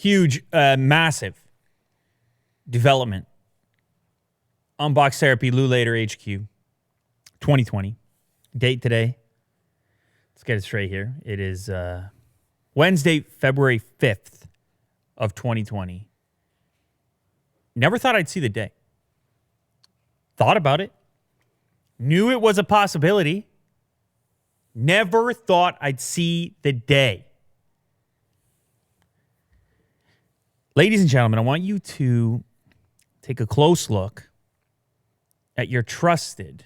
Huge, massive development. Unbox Therapy, Lou Later HQ, 2020. Date today. Let's get it straight here. It is Wednesday, February 5th of 2020. Never thought I'd see the day. Thought about it. Knew it was a possibility. Never thought I'd see the day. Ladies and gentlemen, I want you to take a close look at your trusted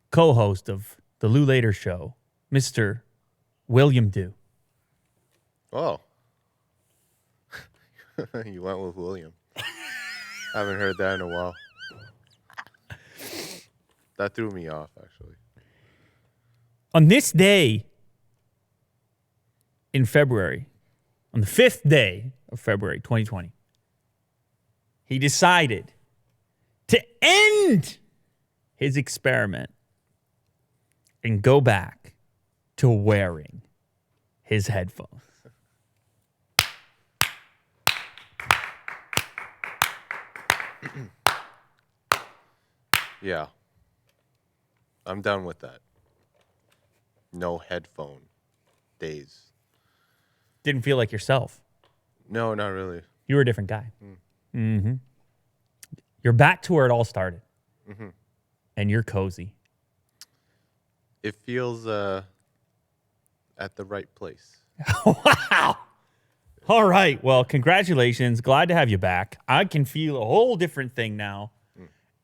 co-host of the Lou Later Show, Mr. William Dew. Oh. You went with William. Haven't heard that in a while. That threw me off, actually. On this day in February, on the 5th day of February 2020, he decided to end his experiment and go back to wearing his headphones. Yeah. I'm done with that. No headphone days. Didn't feel like yourself. No, not really. You were a different guy. Mm-hmm. You're back to where it all started. Mm-hmm. And you're cozy. It feels at the right place. Wow. All right. Well, congratulations. Glad to have you back. I can feel a whole different thing now.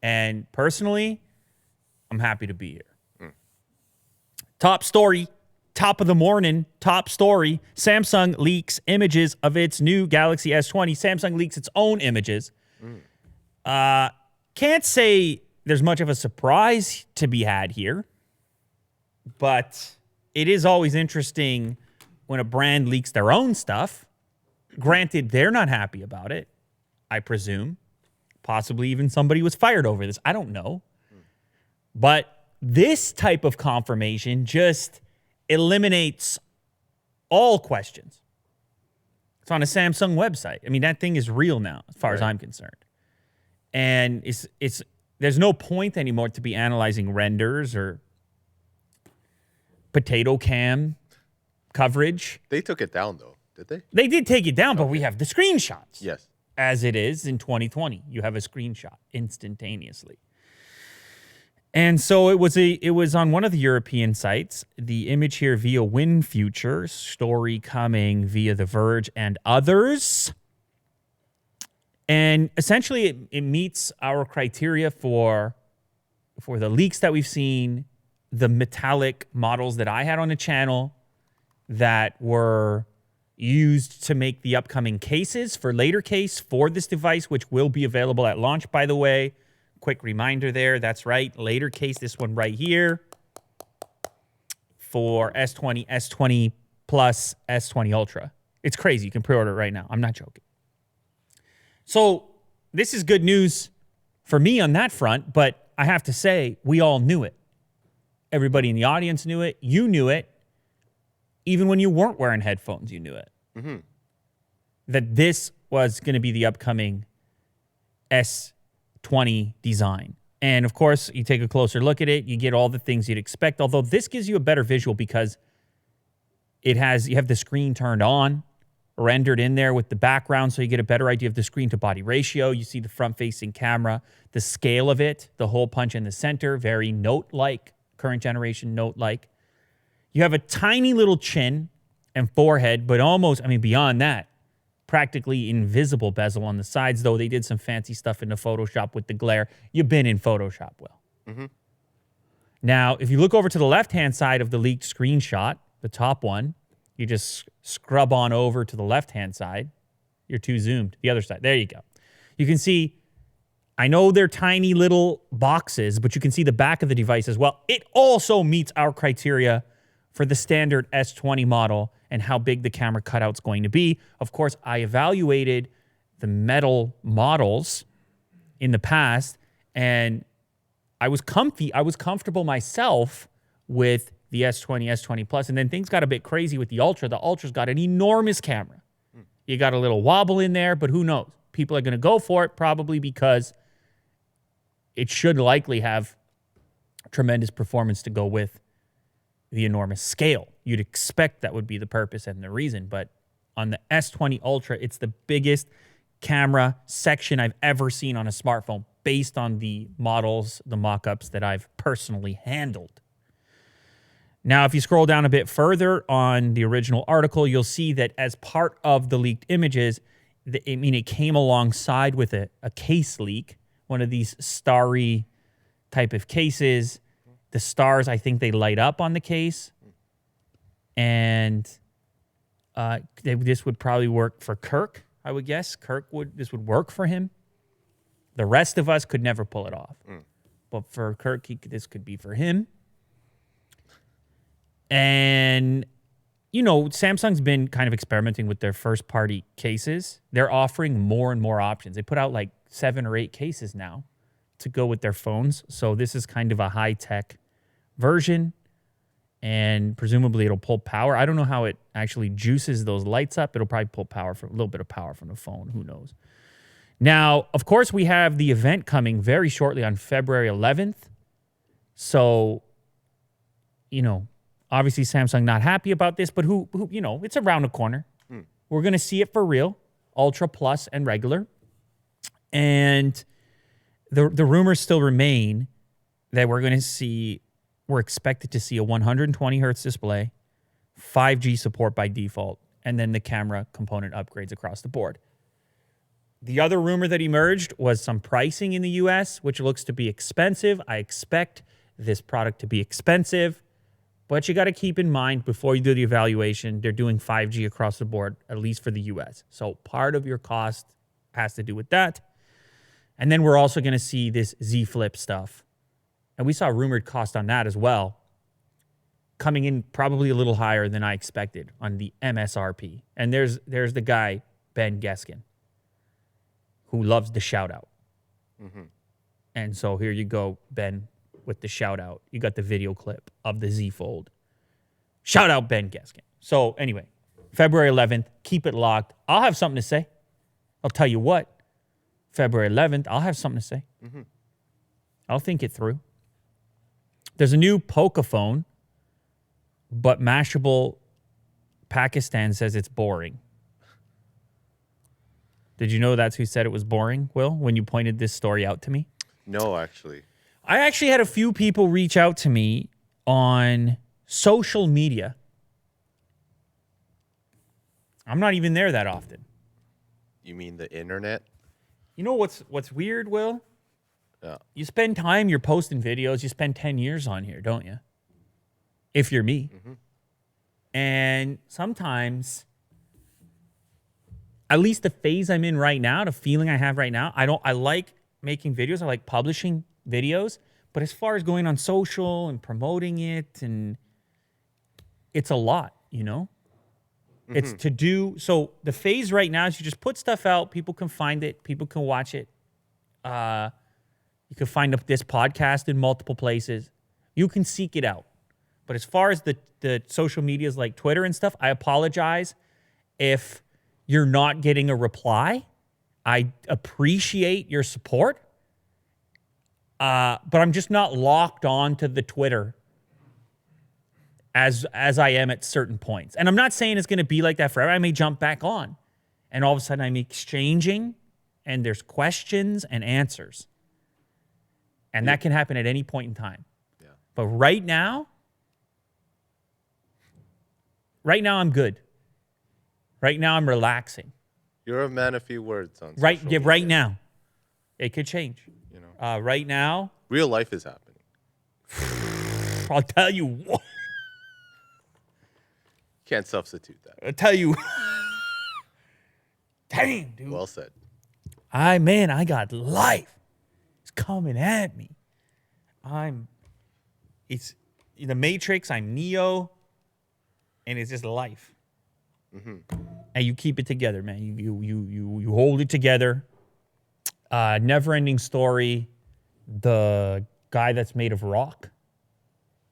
And personally, I'm happy to be here. Top story, top of the morning, top story. Samsung leaks images of its new Galaxy S20. Samsung leaks its own images. Can't say there's much of a surprise to be had here, but it is always interesting when a brand leaks their own stuff. Granted, they're not happy about it, I presume. Possibly even somebody was fired over this. I don't know. But this type of confirmation just eliminates all questions. It's on a Samsung website. I mean, that thing is real now, as far as I'm concerned. And it's there's no point anymore to be analyzing renders or potato cam coverage. They took it down, though, did they? They did take it down, but we have the screenshots. Yes. As it is in 2020. You have a screenshot instantaneously. And so it was on one of the European sites. The image here via WinFuture, story coming via The Verge and others. And essentially it meets our criteria for the leaks that we've seen, the metallic models that I had on the channel that were used to make the upcoming cases for later case for this device, which will be available at launch, by the way. Quick reminder there. That's right. Later case, this one right here for S20, S20 Plus, S20 Ultra. It's crazy. You can pre-order it right now. I'm not joking. So this is good news for me on that front, but I have to say, we all knew it. Everybody in the audience knew it. You knew it. Even when you weren't wearing headphones, you knew it. Mm-hmm. That this was going to be the upcoming S20 design. And of course, you take a closer look at it, you get all the things you'd expect, although this gives you a better visual because you have the screen turned on, rendered in there with the background, so you get a better idea of the screen to body ratio. You see the front-facing camera, the scale of it, the hole punch in the center, very Note-like, current generation Note-like. You have a tiny little chin and forehead, but almost, beyond that, practically invisible bezel on the sides, though they did some fancy stuff into Photoshop with the glare. You've been in Photoshop, Will. Mm-hmm. Now, if you look over to the left-hand side of the leaked screenshot, the top one, you just scrub on over to the left-hand side. You're too zoomed. The other side. There you go. You can see, I know they're tiny little boxes, but you can see the back of the device as well. It also meets our criteria for the standard S20 model and how big the camera cutout's going to be. Of course, I evaluated the metal models in the past, and I was comfortable myself with the S20, S20 Plus, and then things got a bit crazy with the Ultra. The Ultra's got an enormous camera. You got a little wobble in there, but who knows? People are going to go for it probably because it should likely have tremendous performance to go with the enormous scale. You'd expect that would be the purpose and the reason, but on the S20 Ultra, it's the biggest camera section I've ever seen on a smartphone based on the models, the mock-ups that I've personally handled. Now, if you scroll down a bit further on the original article, you'll see that as part of the leaked images, it came alongside with a case leak, one of these starry type of cases. The stars, I think they light up on the case. And this would probably work for Kirk, I would guess. This would work for him. The rest of us could never pull it off. But for Kirk, this could be for him. And, Samsung's been kind of experimenting with their first-party cases. They're offering more and more options. They put out like 7 or 8 cases now to go with their phones. So this is kind of a high-tech version. And presumably it'll pull power. I don't know how it actually juices those lights up. It'll probably pull a little bit of power from the phone. Who knows? Now, of course, we have the event coming very shortly on February 11th. So, obviously Samsung not happy about this, but who it's around the corner. We're going to see it for real, Ultra Plus and regular. And the rumors still remain that we're expected to see a 120 hertz display, 5G support by default, and then the camera component upgrades across the board. The other rumor that emerged was some pricing in the US, which looks to be expensive. I expect this product to be expensive, but you got to keep in mind before you do the evaluation, they're doing 5G across the board, at least for the US. So part of your cost has to do with that. And then we're also going to see this Z Flip stuff. And we saw rumored cost on that as well, coming in probably a little higher than I expected on the MSRP. And there's the guy, Ben Geskin, who loves the shout out. And so here you go, Ben, with the shout out. You got the video clip of the Z Fold. Shout out Ben Geskin. So anyway, February 11th, keep it locked. I'll have something to say. I'll tell you what, February 11th, I'll have something to say. I'll think it through. There's a new Poco Phone, but Mashable Pakistan says it's boring. Did you know that's who said it was boring, Will, when you pointed this story out to me? No, actually. I actually had a few people reach out to me on social media. I'm not even there that often. You mean the internet? You know what's weird, Will? Yeah. You spend time, you're posting videos, you spend 10 years on here, don't you? If you're me. And sometimes, at least the phase I'm in right now, the feeling I have right now, I like making videos, I like publishing videos, but as far as going on social and promoting it, and it's a lot, It's to do, so the phase right now is you just put stuff out, people can find it, people can watch it. You can find this podcast in multiple places. You can seek it out. But as far as the social medias like Twitter and stuff, I apologize if you're not getting a reply. I appreciate your support. But I'm just not locked on to the Twitter as I am at certain points. And I'm not saying it's going to be like that forever. I may jump back on. And all of a sudden I'm exchanging and there's questions and answers. And that can happen at any point in time. Yeah. But right now I'm good. Right now I'm relaxing. You're a man of few words on social media. Right now. It could change. Right now. Real life is happening. I'll tell you what. Can't substitute that. I'll tell you. Damn, dude. Well said. I got life. It's coming at me. It's the Matrix, I'm Neo, and it's just life. And you keep it together, man. You hold it together. Never Ending Story, the guy that's made of rock,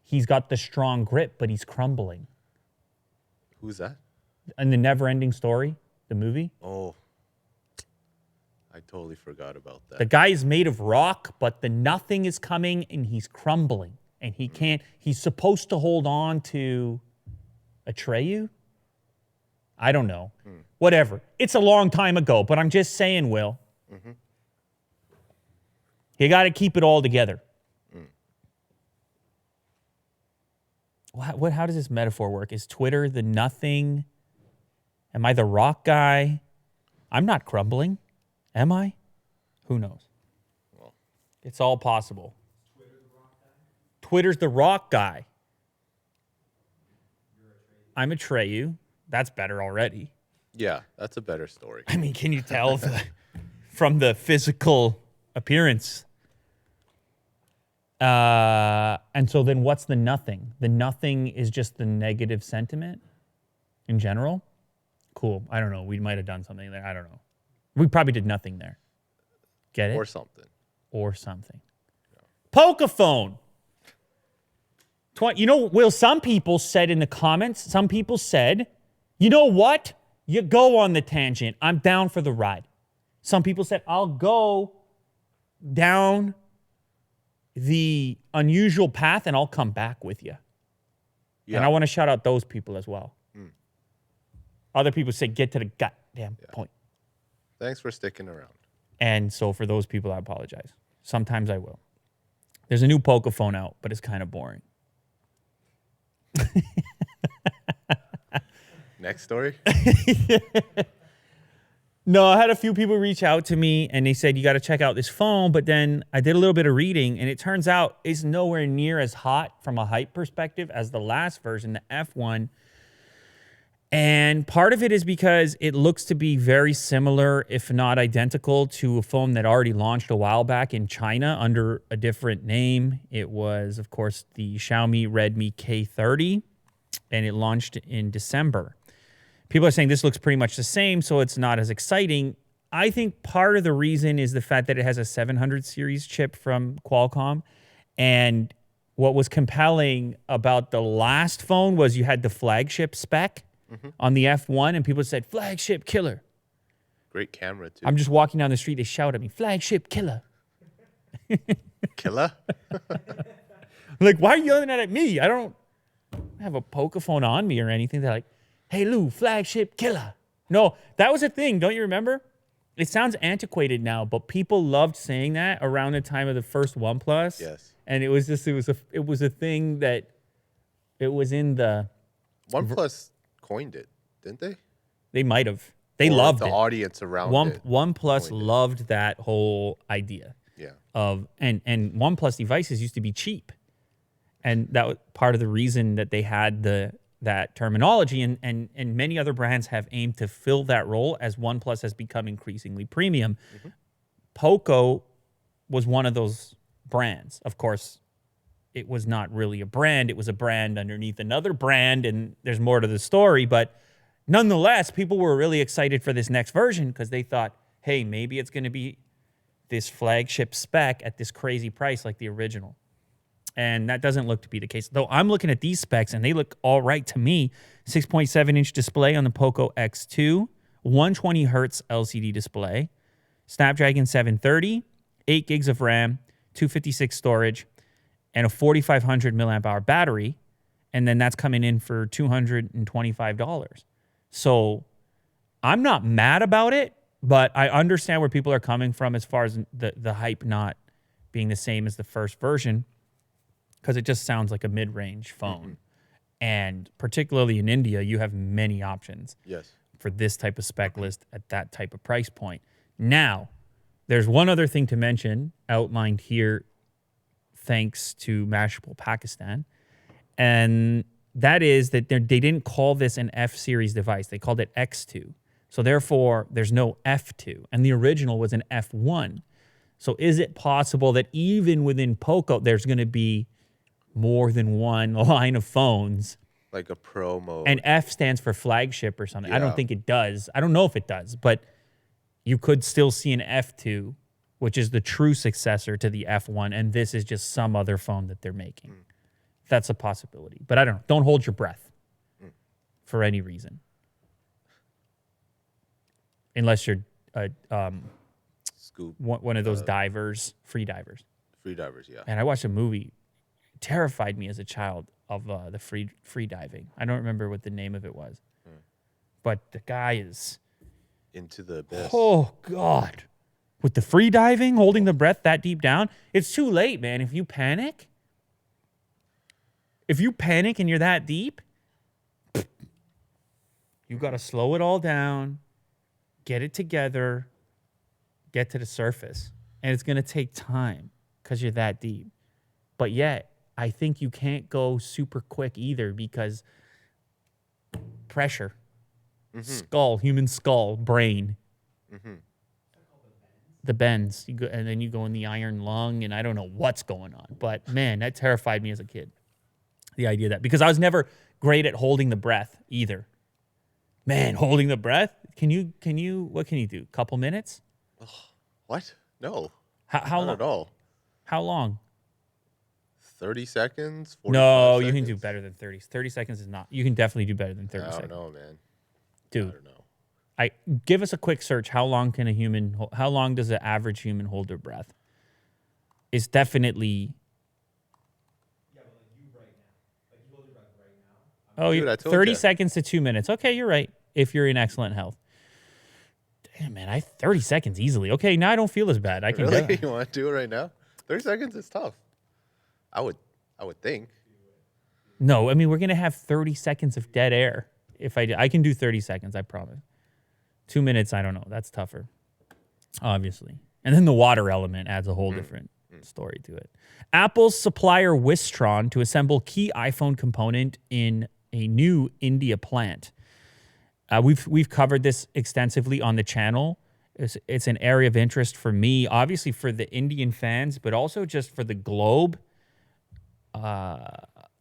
he's got the strong grip, but he's crumbling. Who's that? In the Never Ending Story, The movie? Oh, I totally forgot about The that. guy is made of rock, but the nothing is coming and he's crumbling. And he can't, he's supposed to hold on to Atreyu? I don't know. Whatever. It's a long time ago, but I'm just saying, Will. You got to keep it all together. How does this metaphor work? Is Twitter the nothing? Am I the rock guy? I'm not crumbling. Am I? Who knows? Well, It's all possible. Twitter's the rock guy. I'm Atreyu. That's better already. yeah, that's a better story. I mean, can you tell from the physical appearance? And so then what's the nothing? The nothing is just the negative sentiment in general? Cool. I don't know. We might have done something there. I don't know. We probably did nothing there. Get it? Or something. Or something. Poca Phone. You know, Will, some people said in the comments, some people said, you know what? You go on the tangent. I'm down for the ride. Some people said, I'll go down the unusual path and I'll come back with you. Yeah. And I want to shout out those people as well. Other people say, get to the goddamn point. Thanks for sticking around. And so for those people, I apologize. Sometimes I will. There's a new Poco Phone out, but it's kind of boring. Next story? No, I had a few people reach out to me and they said, you got to check out this phone. But then I did a little bit of reading and it turns out it's nowhere near as hot from a hype perspective as the last version, the F1. And part of it is because it looks to be very similar, if not identical, to a phone that already launched a while back in China under a different name. It was, of course, the Xiaomi Redmi K30, and it launched in December. People are saying this looks pretty much the same, so it's not as exciting. I think part of the reason is the fact that it has a 700 series chip from Qualcomm. And what was compelling about the last phone was you had the flagship spec on the F1, and people said, flagship killer. Great camera, too. I'm just walking down the street, they shout at me, flagship killer. Killer? Like, why are you yelling at me? I don't have a Poco Phone on me or anything. They're like, hey, Lou, flagship killer. No, that was a thing. Don't you remember? It sounds antiquated now, but people loved saying that around the time of the first OnePlus. Yes. And it was a thing that it was in the, OnePlus coined it, didn't they? they might have. They Or loved the it. audience around it. OnePlus coined it. loved that whole idea. Yeah. And OnePlus devices used to be cheap. And that was part of the reason that they had that terminology, and many other brands have aimed to fill that role as OnePlus has become increasingly premium. Poco was one of those brands. Of course, it was not really a brand. It was a brand underneath another brand, and there's more to the story. But nonetheless, people were really excited for this next version because they thought, hey, maybe it's going to be this flagship spec at this crazy price like the original. And that doesn't look to be the case. Though I'm looking at these specs, and they look all right to me. 6.7-inch display on the Poco X2, 120 hertz LCD display, Snapdragon 730, 8 gigs of RAM, 256 storage, and a 4,500 milliamp hour battery. And then that's coming in for $225. So I'm not mad about it, but I understand where people are coming from as far as the hype not being the same as the first version, because it just sounds like a mid-range phone. And particularly in India, you have many options Yes. for this type of spec list at that type of price point. Now, there's one other thing to mention outlined here thanks to Mashable Pakistan, and that is that they didn't call this an F-series device. They called it X2. So therefore, there's no F2, and the original was an F1. So is it possible that even within Poco, there's going to be more than one line of phones? Like a Pro mode. And F stands for flagship or something. I don't Yeah. think it does. I don't know if it does, but you could still see an F2, which is the true successor to the F1, and this is just some other phone that they're making. That's a possibility. But I don't know. Don't hold your breath for any reason. unless you're Scoop. one of those divers, free divers. Free divers, yeah. And I watched a movie, terrified me as a child of the free diving. I don't remember what the name of it was, but the guy is Into the abyss. oh God, with the free diving, holding the breath that deep down, it's too late, man. If you panic and you're that deep, you got to slow it all down, get it together, get to the surface. And it's going to take time because you're that deep. But yet, I think you can't go super quick either because pressure, skull, human skull, brain, the bends. You go, and then you go in the iron lung, and I don't know what's going on. But man, that terrified me as a kid. The idea of that, because I was never great at holding the breath either. Man, holding the breath. What can you do? Couple minutes? What? No. How Not long? at all. How long? 30 seconds? 45 No, you seconds? can do better than 30. 30 seconds is not. You can definitely do better than 30 I don't seconds. know, man. Dude, I don't know. give us a quick search. How long does an average human hold their breath? It's definitely. Yeah, but like you right now. Like you hold your breath right now. Oh, Dude, I told 30 ya. seconds to 2 minutes. Okay, you're right. If you're in excellent health. Damn, man, 30 seconds easily. Okay, now I don't feel as bad. I can do Really? it. You want to do it right now? 30 seconds is tough. I would think. No, I mean, we're going to have 30 seconds of dead air. If I can do 30 seconds, I promise. 2 minutes, I don't know. That's tougher, obviously. And then the water element adds a whole different story to it. Apple's supplier Wistron to assemble key iPhone component in a new India plant. We've covered this extensively on the channel. It's an area of interest for me, obviously for the Indian fans, but also just for the globe.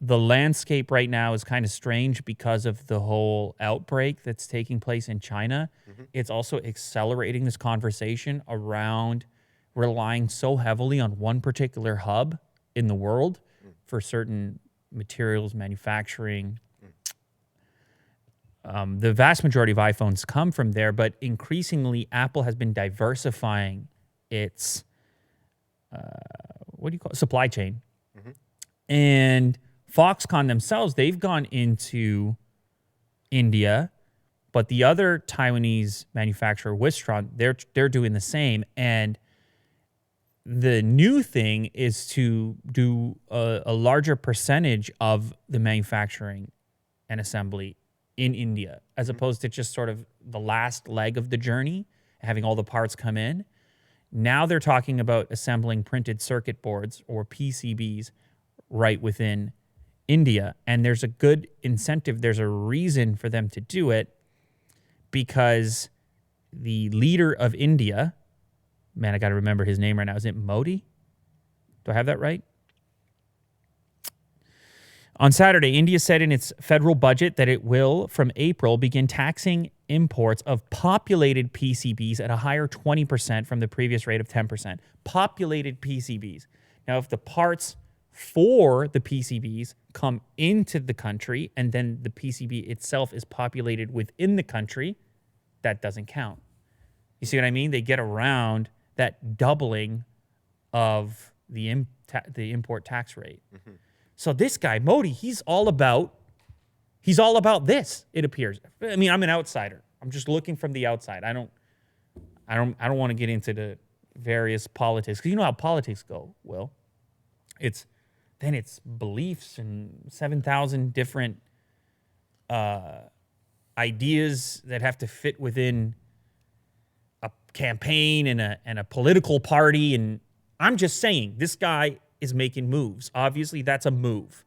The landscape right now is kind of strange because of the whole outbreak that's taking place in China. It's also accelerating this conversation around relying so heavily on one particular hub in the world for certain materials, manufacturing. The vast majority of iPhones come from there, but increasingly Apple has been diversifying its supply chain. And Foxconn themselves, they've gone into India, but the other Taiwanese manufacturer, Wistron, they're doing the same. And the new thing is to do a larger percentage of the manufacturing and assembly in India, as opposed to just sort of the last leg of the journey, having all the parts come in. Now they're talking about assembling printed circuit boards or PCBs right within India. And there's a good incentive. There's a reason for them to do it because the leader of India, man, I got to remember his name right now. Is it Modi? Do I have that right? On Saturday, India said in its federal budget that it will, from April, begin taxing imports of populated PCBs at a higher 20% from the previous rate of 10%. Populated PCBs. Now, if the parts for the PCBs come into the country and then the PCB itself is populated within the country, that doesn't count. You see what I mean? They get around that doubling of the import tax rate. So this guy, Modi, he's all about this, it appears. I mean, I'm an outsider. I'm just looking from the outside. I don't want to get into the various politics, because you know how politics go, Will. It's beliefs and 7,000 different ideas that have to fit within a campaign and a political party. And I'm just saying, this guy is making moves. Obviously, that's a move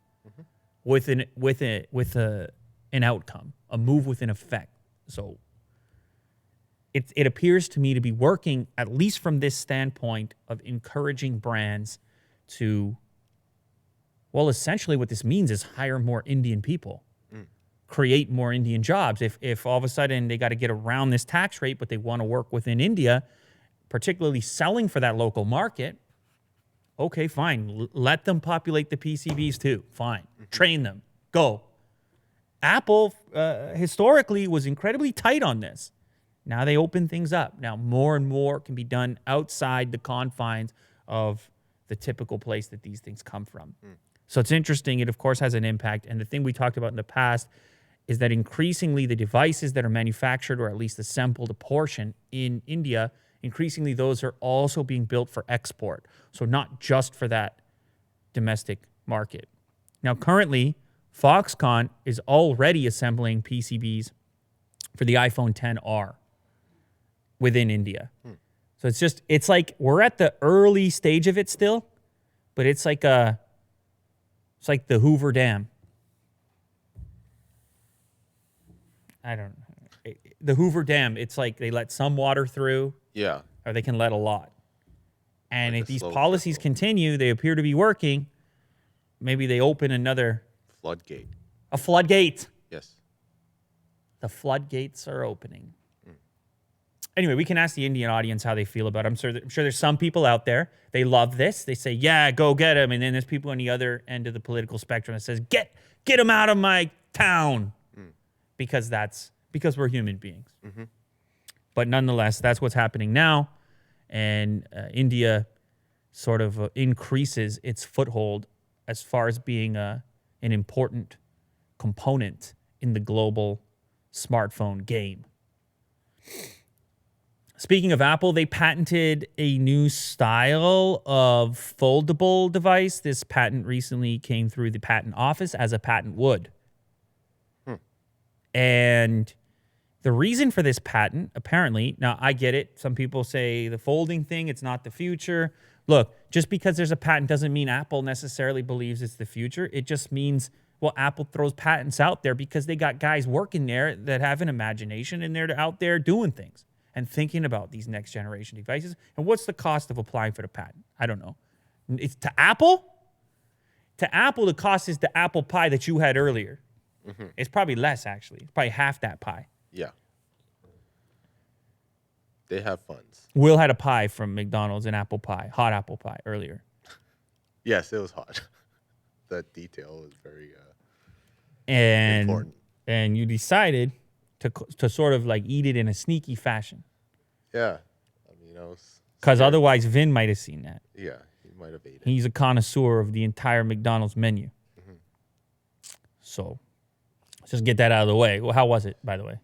with an outcome, a move with an effect. So it appears to me to be working, at least from this standpoint of encouraging brands to, well, essentially what this means is hire more Indian people, create more Indian jobs. If all of a sudden they got to get around this tax rate, but they want to work within India, particularly selling for that local market, okay, fine. Let them populate the PCBs too. Fine. Train them. Go. Apple historically was incredibly tight on this. Now they open things up. Now more and more can be done outside the confines of the typical place that these things come from. So it's interesting. It, of course, has an impact. And the thing we talked about in the past is that increasingly the devices that are manufactured or at least assembled a portion in India, increasingly those are also being built for export. So not just for that domestic market. Now, currently, Foxconn is already assembling PCBs for the iPhone XR within India. So it's like we're at the early stage of it still, but it's like the Hoover Dam. I don't know. The Hoover Dam, it's like they let some water through. Yeah. Or they can let a lot. And Like if a these slow policies trickle. continue, they appear to be working, maybe they open Floodgate. a floodgate. Yes. The floodgates are opening. Anyway, we can ask the Indian audience how they feel about it. I'm sure there's some people out there, they love this. They say, yeah, go get him. And then there's people on the other end of the political spectrum that says, get him out of my town. Because we're human beings. But nonetheless, that's what's happening now. And India sort of increases its foothold as far as being an important component in the global smartphone game. Speaking of Apple, they patented a new style of foldable device. This patent recently came through the patent office as a patent would. And the reason for this patent, apparently, now I get it. Some people say the folding thing, it's not the future. Look, just because there's a patent doesn't mean Apple necessarily believes it's the future. It just means, well, Apple throws patents out there because they got guys working there that have an imagination and they're out there doing things and thinking about these next generation devices. And what's the cost of applying for the patent? I don't know. It's to Apple? To Apple, the cost is the apple pie that you had earlier. It's probably less, actually. It's probably half that pie. Yeah. They have funds. Will had a pie from McDonald's, an apple pie, hot apple pie earlier. Yes, it was hot. That detail was very And important. and you decided to sort of like eat it in a sneaky fashion. Yeah. I mean, I was Because scared. otherwise Vin might have seen that. Yeah, he might have ate it. He's a connoisseur of the entire McDonald's menu. So let's just get that out of the way. Well, how was it, by the way?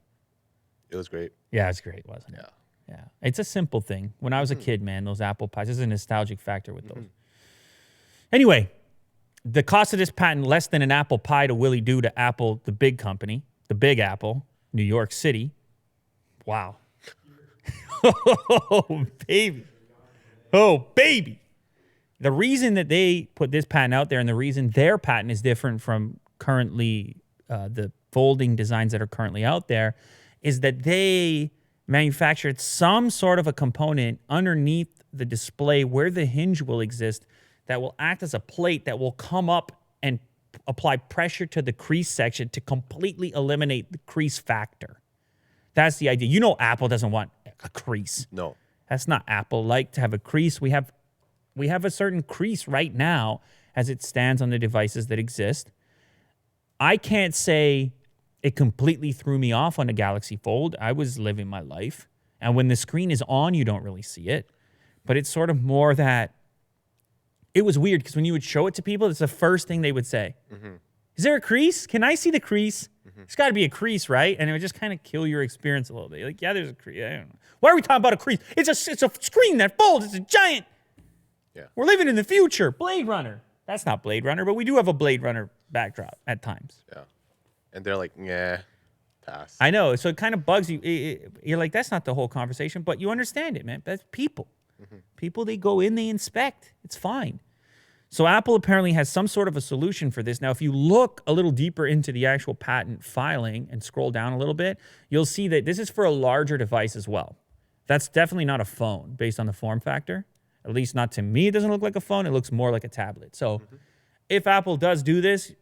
It was great. Yeah, it's great, wasn't it? Yeah. Yeah. It's a simple thing. When I was a kid, man, those apple pies, there's a nostalgic factor with those. Anyway, the cost of this patent, less than an apple pie to Willie Doo to Apple, the big company, the Big Apple, New York City. Wow. Oh, baby. Oh, baby. The reason that they put this patent out there and the reason their patent is different from currently the folding designs that are currently out there is that they manufactured some sort of a component underneath the display where the hinge will exist that will act as a plate that will come up and apply pressure to the crease section to completely eliminate the crease factor. That's the idea. You know Apple doesn't want a crease. No. That's not Apple-like to have a crease. We have a certain crease right now as it stands on the devices that exist. I can't say it completely threw me off on a Galaxy Fold. I was living my life. And when the screen is on, you don't really see it. But it's sort of more that it was weird because when you would show it to people, it's the first thing they would say. Is there a crease? Can I see the crease? There's got to be a crease, right? And it would just kind of kill your experience a little bit. You're like, yeah, there's a crease. I don't know. Why are we talking about a crease? It's a screen that folds. It's a giant. Yeah. We're living in the future. Blade Runner. That's not Blade Runner, but we do have a Blade Runner backdrop at times. Yeah. And they're like, nah, pass. I know. So it kind of bugs you. You're like, that's not the whole conversation, but you understand it, man. That's people. People, they go in, they inspect. It's fine. So Apple apparently has some sort of a solution for this. Now, if you look a little deeper into the actual patent filing and scroll down a little bit, you'll see that this is for a larger device as well. That's definitely not a phone based on the form factor. At least not to me. It doesn't look like a phone. It looks more like a tablet. So if Apple does do this,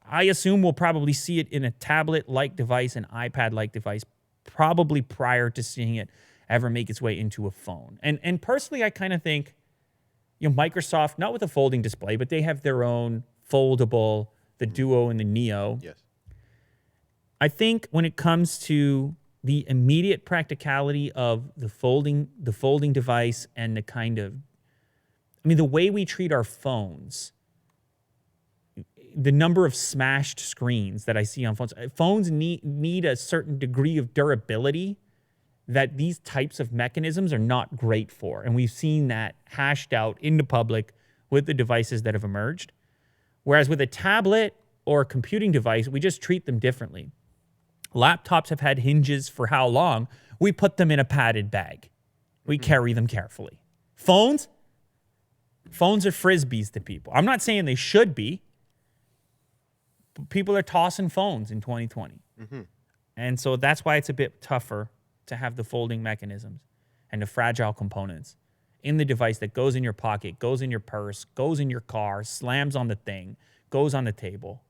I assume we'll probably see it in a tablet-like device, an iPad-like device, probably prior to seeing it ever make its way into a phone. And personally, I kind of think, you know, Microsoft, not with a folding display, but they have their own foldable, the Duo and the Neo. Yes. I think when it comes to the immediate practicality of the folding device and the kind of, I mean, the way we treat our phones, the number of smashed screens that I see on phones. Phones need a certain degree of durability that these types of mechanisms are not great for. And we've seen that hashed out in the public with the devices that have emerged. Whereas with a tablet or a computing device, we just treat them differently. Laptops have had hinges for how long? We put them in a padded bag. We carry them carefully. Phones are frisbees to people. I'm not saying they should be, but people are tossing phones in 2020. And so that's why it's a bit tougher to have the folding mechanisms and the fragile components in the device that goes in your pocket, goes in your purse, goes in your car, slams on the thing, goes on the table.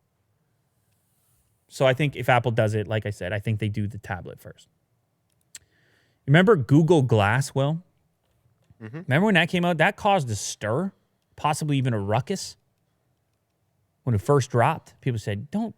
So I think if Apple does it, like I said, I think they do the tablet first. Remember Google Glass, Will? Remember when that came out? That caused a stir, possibly even a ruckus. When it first dropped, people said, don't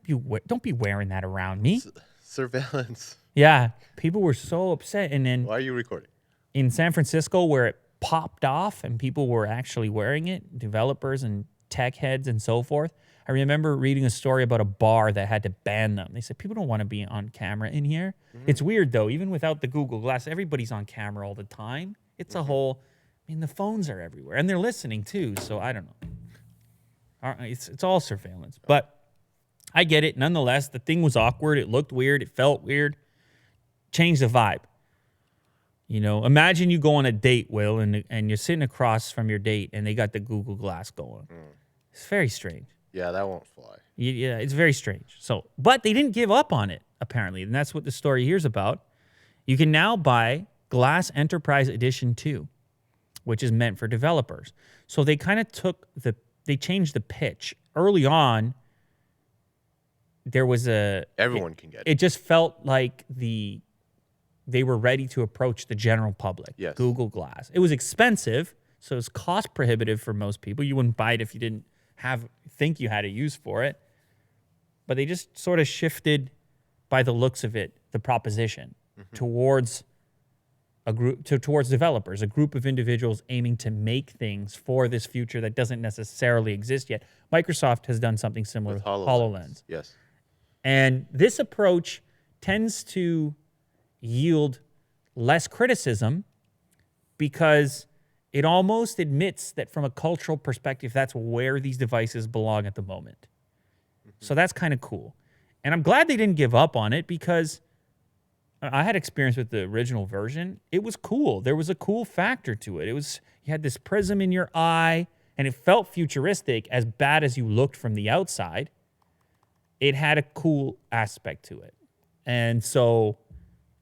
be wearing that around me. Surveillance. Yeah, people were so upset. And then Why are you recording? in San Francisco, where it popped off and people were actually wearing it, developers and tech heads and so forth, I remember reading a story about a bar that had to ban them. They said, people don't want to be on camera in here. It's weird, though. Even without the Google Glass, everybody's on camera all the time. It's a whole, I mean, the phones are everywhere. And they're listening, too, so I don't know. It's all surveillance. But I get it. Nonetheless, the thing was awkward. It looked weird. It felt weird. Changed the vibe. You know, imagine you go on a date, Will, and you're sitting across from your date, and they got the Google Glass going. It's very strange. Yeah, that won't fly. Yeah, it's very strange. So, but they didn't give up on it, apparently, and that's what the story here's about. You can now buy Glass Enterprise Edition 2, which is meant for developers. So they kind of they changed the pitch. Early on, there was Everyone can get it. It just felt like they were ready to approach the general public. Yes. Google Glass. It was expensive, so it's cost prohibitive for most people. You wouldn't buy it if you didn't think you had a use for it. But they just sort of shifted, by the looks of it, the proposition towards towards developers, a group of individuals aiming to make things for this future that doesn't necessarily exist yet. Microsoft has done something similar with HoloLens. Yes. And this approach tends to yield less criticism because it almost admits that from a cultural perspective, that's where these devices belong at the moment. So that's kind of cool. And I'm glad they didn't give up on it because I had experience with the original version. It was cool. There was a cool factor to it. You had this prism in your eye, and it felt futuristic, as bad as you looked from the outside. It had a cool aspect to it. And so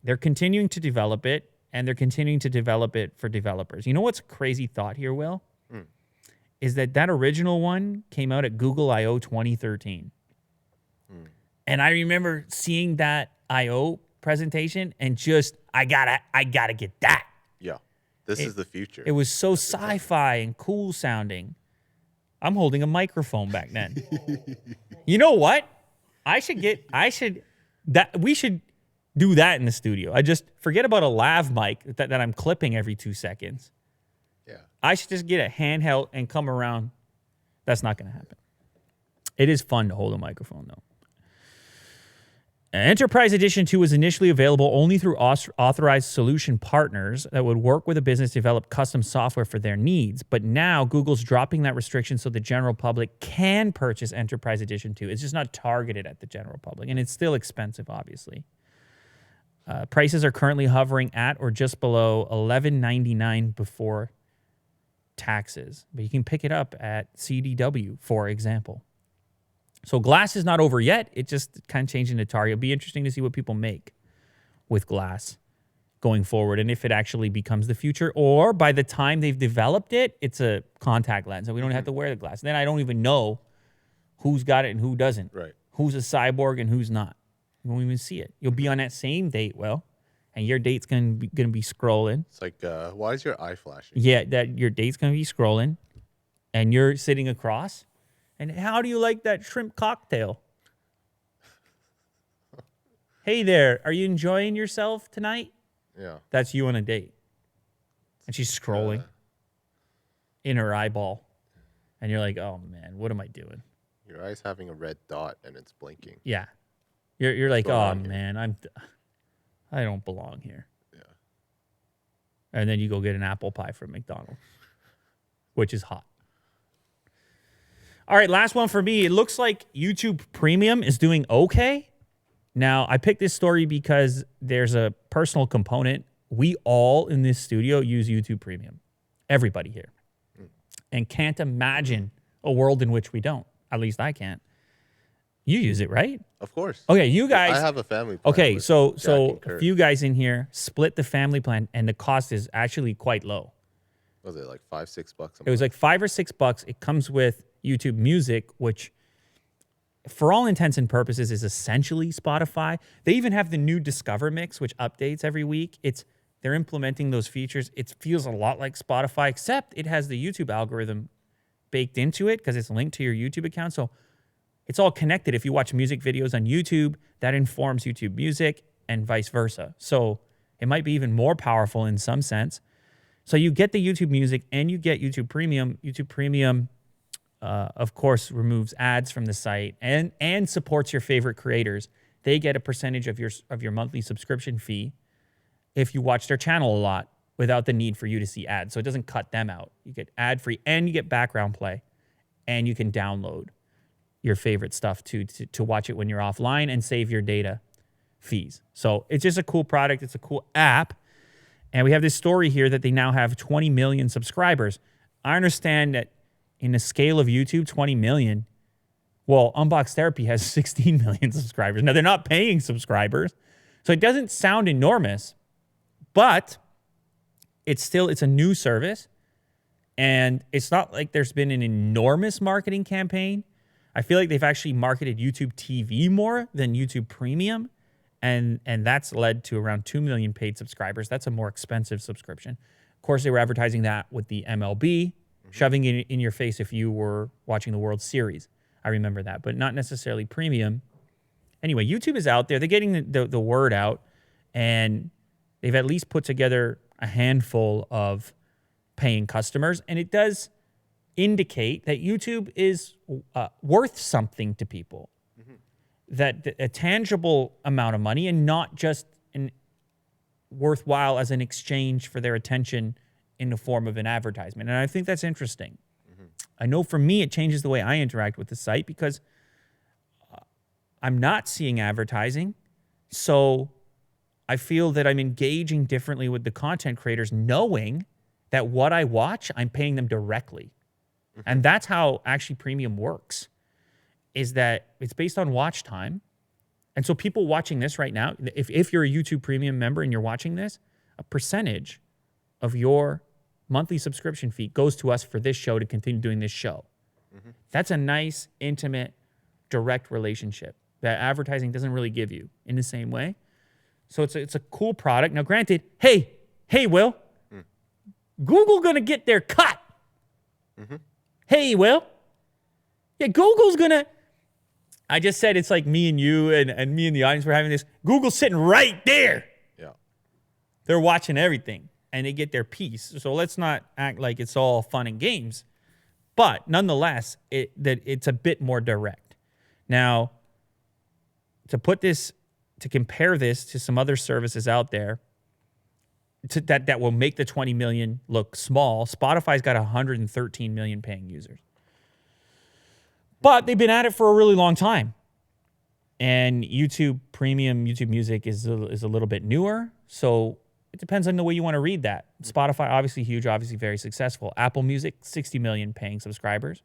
they're continuing to develop it, and they're continuing to develop it for developers. You know what's a crazy thought here, Will? Is that original one came out at Google I/O 2013. And I remember seeing that I/O presentation and just, I gotta get that. Yeah. This is the future. It was so sci-fi and cool sounding. I'm holding a microphone back then. You know what? We should do that in the studio. I just forget about a lav mic that I'm clipping every 2 seconds. Yeah. I should just get a handheld and come around. That's not going to happen. It is fun to hold a microphone, though. Enterprise Edition 2 was initially available only through authorized solution partners that would work with a business to develop custom software for their needs. But now Google's dropping that restriction so the general public can purchase Enterprise Edition 2. It's just not targeted at the general public, and it's still expensive, obviously. Prices are currently hovering at or just below $11.99 before taxes. But you can pick it up at CDW, for example. So Glass is not over yet. It just kind of changing the target. It'll be interesting to see what people make with Glass going forward and if it actually becomes the future, or by the time they've developed it, it's a contact lens and we don't have to wear the glass. Then I don't even know who's got it and who doesn't. Right. Who's a cyborg and who's not. You won't even see it. You'll be on that same date, Will, and your date's gonna be scrolling. It's like, why is your eye flashing? Yeah, that your date's gonna be scrolling, and you're sitting across. And how do you like that shrimp cocktail? Hey there, are you enjoying yourself tonight? Yeah. That's you on a date. And she's scrolling in her eyeball. And you're like, oh man, what am I doing? Your eye's having a red dot and it's blinking. Yeah. You're like, going oh on here?" man, I don't belong here. Yeah. And then you go get an apple pie from McDonald's, which is hot. All right, last one for me. It looks like YouTube Premium is doing okay. Now, I picked this story because there's a personal component. We all in this studio use YouTube Premium. Everybody here. And can't imagine a world in which we don't. At least I can't. You use it, right? Of course. Okay, you guys. I have a family plan. Okay, with so Jack and a Kurt. few guys in here split the family plan, and the cost is actually quite low. Was it like $5-6 a month? It was like $5 or $6. It comes with YouTube Music, which, for all intents and purposes, is essentially Spotify. They even have the new Discover mix, which updates every week. They're implementing those features. It feels a lot like Spotify, except it has the YouTube algorithm baked into it because it's linked to your YouTube account. So it's all connected. If you watch music videos on YouTube, that informs YouTube Music and vice versa. So it might be even more powerful in some sense. So you get the YouTube Music and you get YouTube Premium. YouTube Premium, of course, removes ads from the site and supports your favorite creators. They get a percentage of your monthly subscription fee if you watch their channel a lot without the need for you to see ads. So it doesn't cut them out. You get ad-free and you get background play, and you can download your favorite stuff to watch it when you're offline and save your data fees. So it's just a cool product. It's a cool app. And we have this story here that they now have 20 million subscribers. I understand that in the scale of YouTube, 20 million, well, Unbox Therapy has 16 million subscribers. Now, they're not paying subscribers, so it doesn't sound enormous, but it's a new service, and it's not like there's been an enormous marketing campaign. I feel like they've actually marketed YouTube TV more than YouTube Premium, and that's led to around 2 million paid subscribers. That's a more expensive subscription. Of course, they were advertising that with the MLB, shoving it in your face if you were watching the World Series. I remember that, but not necessarily Premium. Anyway, YouTube is out there. They're getting the word out, and they've at least put together a handful of paying customers, and it does indicate that YouTube is worth something to people, that a tangible amount of money and not just worthwhile as an exchange for their attention in the form of an advertisement. And I think that's interesting. I know for me, it changes the way I interact with the site because I'm not seeing advertising. So I feel that I'm engaging differently with the content creators, knowing that what I watch, I'm paying them directly. And that's how actually Premium works, is that it's based on watch time. And so people watching this right now, if you're a YouTube Premium member and you're watching this, a percentage of your monthly subscription fee goes to us for this show to continue doing this show. That's a nice, intimate, direct relationship that advertising doesn't really give you in the same way. So it's a cool product. Now, granted, hey, Will, Google gonna get their cut. Hey, Will. Yeah, Google's gonna. I just said it's like me and you and me and the audience were having this. Google's sitting right there. Yeah. They're watching everything and they get their piece. So let's not act like it's all fun and games. But nonetheless, it's a bit more direct. Now, to compare this to some other services out there that will make the 20 million look small, Spotify's got 113 million paying users. But they've been at it for a really long time. And YouTube Premium, YouTube Music is a little bit newer. So it depends on the way you want to read that. Spotify, obviously huge, obviously very successful. Apple Music, 60 million paying subscribers.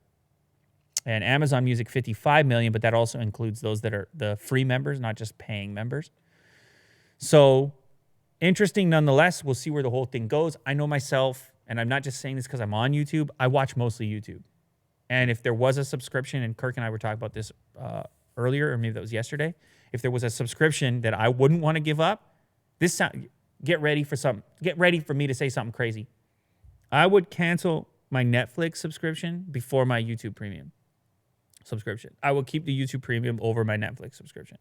And Amazon Music, 55 million, but that also includes those that are the free members, not just paying members. So interesting nonetheless. We'll see where the whole thing goes. I know myself, and I'm not just saying this because I'm on YouTube. I watch mostly YouTube. And if there was a subscription, and Kirk and I were talking about this earlier, or maybe that was yesterday, if there was a subscription that I wouldn't want to give up, get ready for me to say something crazy. I would cancel my Netflix subscription before my YouTube Premium subscription. I will keep the YouTube Premium over my Netflix subscription.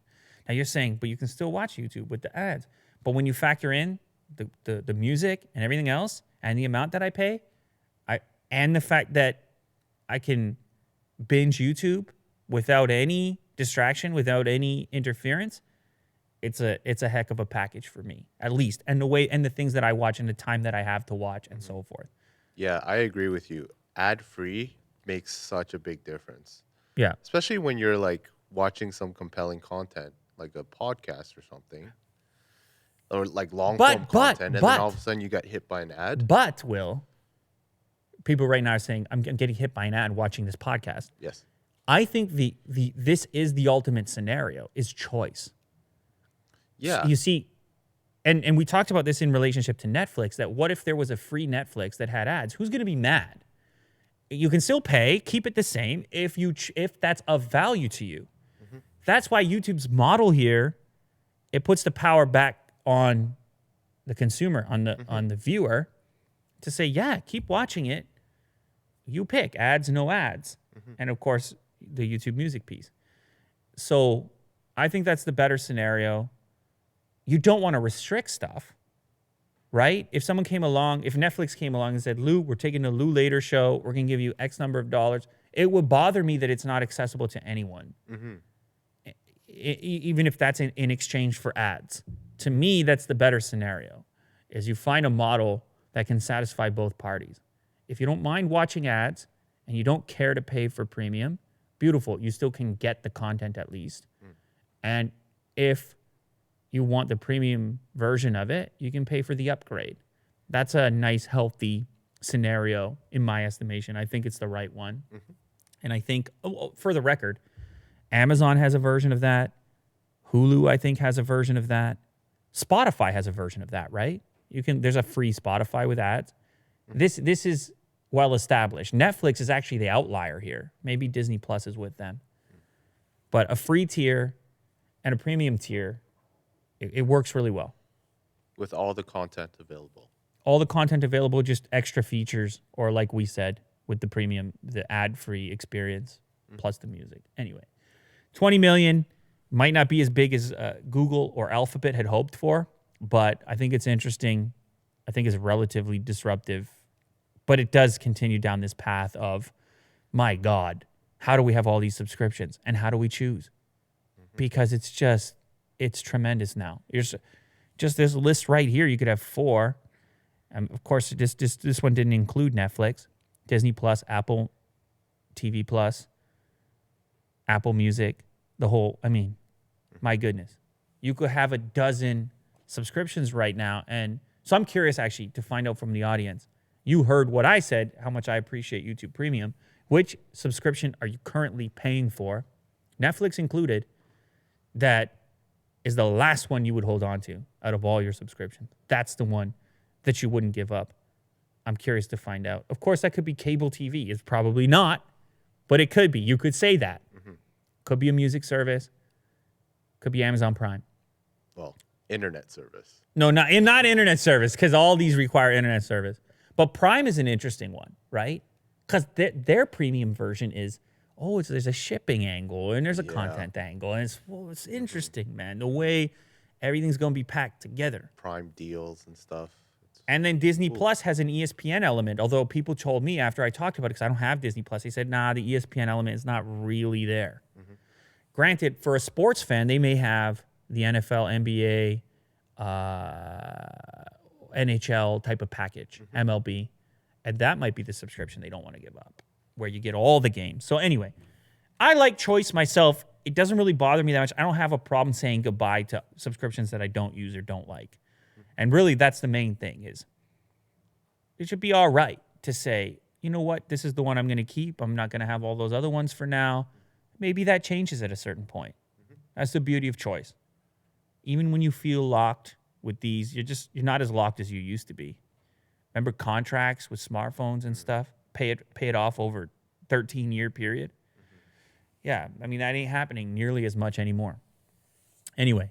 Now you're saying, but you can still watch YouTube with the ads. But when you factor in the music and everything else and the amount that I pay, and the fact that I can binge YouTube without any distraction, without any interference, it's a heck of a package for me, at least. And the things that I watch and the time that I have to watch and so forth. Yeah, I agree with you. Ad free makes such a big difference, Yeah. especially when you're like watching some compelling content, like a podcast or something, or like long form content, and then all of a sudden you got hit by an ad. But, Will, people right now are saying, I'm getting hit by an ad watching this podcast. Yes. I think this is the ultimate scenario, is choice. Yeah. You see, and we talked about this in relationship to Netflix, that what if there was a free Netflix that had ads? Who's going to be mad? You can still pay, keep it the same if that's of value to you. Mm-hmm. That's why YouTube's model here, it puts the power back on the consumer, on the viewer, to say, yeah, keep watching it. You pick ads, no ads. Mm-hmm. And of course, the YouTube music piece. So I think that's the better scenario. You don't want to restrict stuff, right? If someone came along, if Netflix came along and said, Lou, we're taking a Lou Later show, we're going to give you X number of dollars, it would bother me that it's not accessible to anyone, even if that's in exchange for ads. To me, that's the better scenario, is you find a model that can satisfy both parties. If you don't mind watching ads and you don't care to pay for premium, beautiful. You still can get the content at least. And if you want the premium version of it, you can pay for the upgrade. That's a nice, healthy scenario in my estimation. I think it's the right one. Mm-hmm. And I think, for the record, Amazon has a version of that. Hulu, I think, has a version of that. Spotify has a version of that, right? There's a free Spotify with ads. Mm-hmm. This is well established. Netflix is actually the outlier here. Maybe Disney Plus is with them. But a free tier and a premium tier, it works really well. With all the content available. All the content available, just extra features, or like we said, with the premium, the ad-free experience, plus the music. Anyway, 20 million might not be as big as Google or Alphabet had hoped for, but I think it's interesting. I think it's relatively disruptive, but it does continue down this path of, my God, how do we have all these subscriptions and how do we choose? Because it's tremendous now. There's just this list right here. You could have 4. And of course, this one didn't include Netflix, Disney Plus, Apple TV Plus, Apple Music, my goodness. You could have a dozen subscriptions right now. And so I'm curious, actually, to find out from the audience. You heard what I said, how much I appreciate YouTube Premium. Which subscription are you currently paying for, Netflix included, that is the last one you would hold on to out of all your subscriptions? That's the one that you wouldn't give up. I'm curious to find out. Of course, that could be cable TV. It's probably not, but it could be. You could say that. Mm-hmm. Could be a music service. Could be Amazon Prime. Well, internet service. No, not internet service, because all these require internet service. But Prime is an interesting one, right? Because their premium version is, there's a shipping angle and there's a content angle. And it's interesting, man, the way everything's going to be packed together. Prime deals and stuff. And then Disney Plus has an ESPN element, although people told me after I talked about it, because I don't have Disney Plus, they said, the ESPN element is not really there. Mm-hmm. Granted, for a sports fan, they may have the NFL, NBA, NHL type of package, MLB. And that might be the subscription they don't want to give up, where you get all the games. So anyway, I like choice myself. It doesn't really bother me that much. I don't have a problem saying goodbye to subscriptions that I don't use or don't like. And really, that's the main thing, is it should be all right to say, you know what, this is the one I'm going to keep. I'm not going to have all those other ones for now. Maybe that changes at a certain point. That's the beauty of choice. Even when you feel locked with these, you're not as locked as you used to be. Remember contracts with smartphones and stuff? Pay it off over 13-year period. Yeah, I mean, that ain't happening nearly as much anymore. Anyway,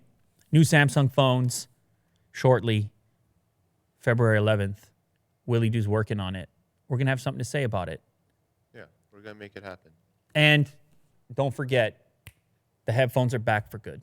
new Samsung phones shortly, February 11th. Willie Doo's working on it. We're going to have something to say about it. Yeah, we're going to make it happen. And don't forget, the headphones are back for good.